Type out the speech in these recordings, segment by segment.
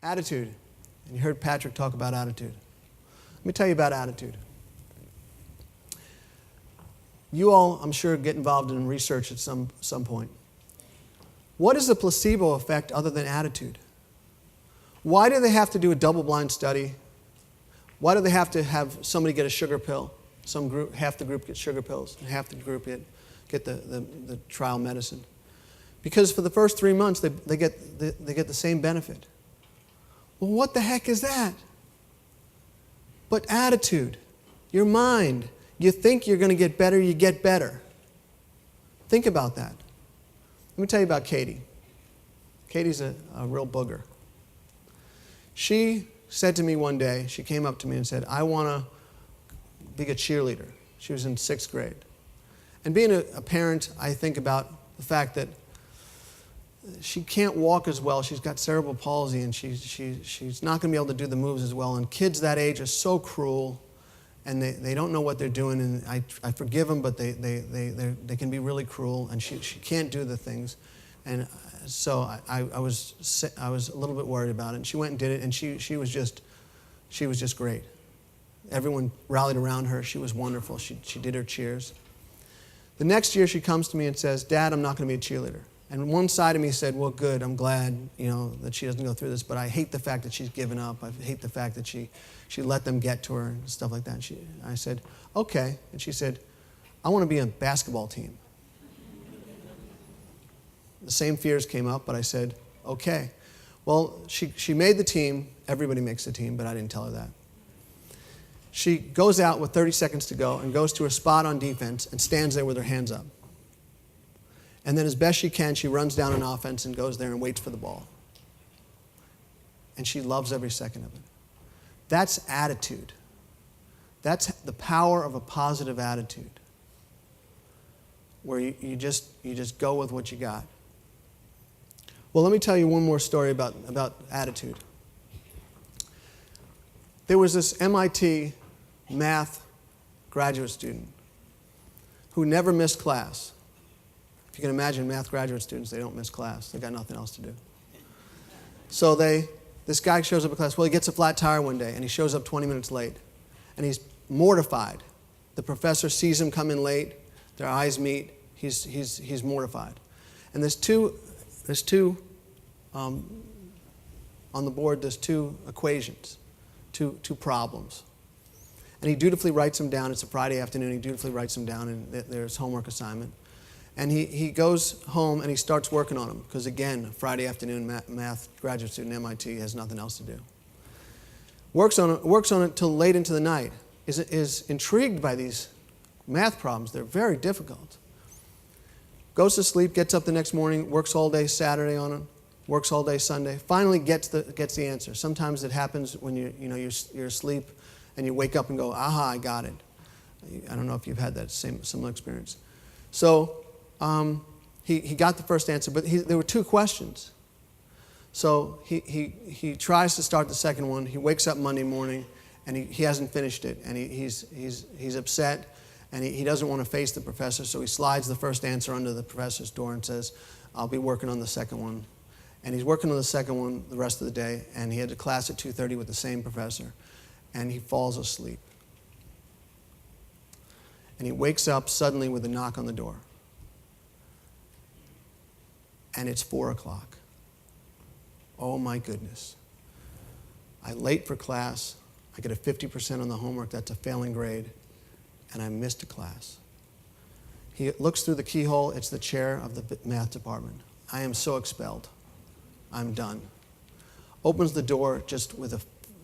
Attitude. And you heard Patrick talk about attitude. Let me tell you about attitude. You all, I'm sure, get involved in research at some point. What is the placebo effect other than attitude? Why do they have to do a double-blind study? Why do they have to have somebody get a sugar pill? Half the group get sugar pills, and half the group get the trial medicine. Because for the first 3 months, they get the same benefit. Well, what the heck is that? But attitude, your mind. You think you're going to get better, you get better. Think about that. Let me tell you about Katie. Katie's a real booger. She said to me one day, she came up to me and said, I want to be a cheerleader. She was in 6th grade. And being a parent, I think about the fact that she can't walk as well. She's got cerebral palsy, and she's not going to be able to do the moves as well. And kids that age are so cruel, and they don't know what they're doing. And I forgive them, but they can be really cruel, and she can't do the things. And so I was a little bit worried about it. And she went and did it, and she was just great. Everyone rallied around her. She was wonderful. She did her cheers. The next year, she comes to me and says, Dad, I'm not going to be a cheerleader. And one side of me said, well, good, I'm glad, that she doesn't go through this, but I hate the fact that she's given up. I hate the fact that she let them get to her and stuff like that. And I said, okay. And she said, I want to be on a basketball team. The same fears came up, but I said, okay. Well, she made the team. Everybody makes the team, but I didn't tell her that. She goes out with 30 seconds to go and goes to a spot on defense and stands there with her hands up. And then as best she can, she runs down an offense and goes there and waits for the ball. And she loves every second of it. That's attitude. That's the power of a positive attitude, where you just go with what you got. Well, let me tell you one more story about attitude. There was this MIT math graduate student who never missed class. If you can imagine math graduate students, they don't miss class. They got nothing else to do. So this guy shows up at class. Well, he gets a flat tire one day, and he shows up 20 minutes late. And he's mortified. The professor sees him come in late. Their eyes meet. He's mortified. And there's two on the board, there's 2 equations, two problems. And he dutifully writes them down. It's a Friday afternoon. He dutifully writes them down, and there's homework assignment. And he goes home and he starts working on them because, again, Friday afternoon, math graduate student at MIT has nothing else to do. Works on it till late into the night. Is intrigued by these math problems. They're very difficult. Goes to sleep, gets up the next morning, works all day Saturday on them, works all day Sunday. Finally gets the answer. Sometimes it happens when you're asleep and you wake up and go, aha, I got it. I don't know if you've had that similar experience. So he got the first answer, but there were 2 questions. So he tries to start the second one. He wakes up Monday morning, and he hasn't finished it, and he's upset, and he doesn't want to face the professor, so he slides the first answer under the professor's door and says, I'll be working on the second one. And he's working on the second one the rest of the day, and he had a class at 2:30 with the same professor, and he falls asleep. And he wakes up suddenly with a knock on the door. And it's 4 o'clock. Oh my goodness. I'm late for class. I get a 50% on the homework. That's a failing grade. And I missed a class. He looks through the keyhole. It's the chair of the math department. I am so expelled. I'm done. Opens the door just with a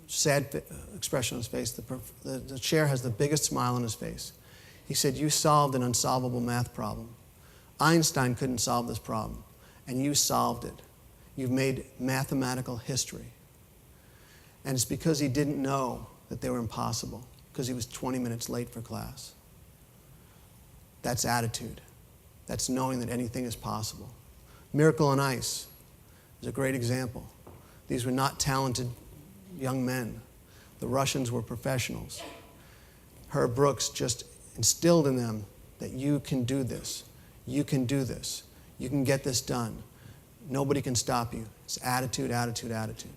sad expression on his face. The chair has the biggest smile on his face. He said, you solved an unsolvable math problem. Einstein couldn't solve this problem. And you solved it. You've made mathematical history. And it's because he didn't know that they were impossible, because he was 20 minutes late for class. That's attitude. That's knowing that anything is possible. Miracle on Ice is a great example. These were not talented young men. The Russians were professionals. Herb Brooks just instilled in them that you can do this. You can do this. You can get this done. Nobody can stop you. It's attitude, attitude, attitude.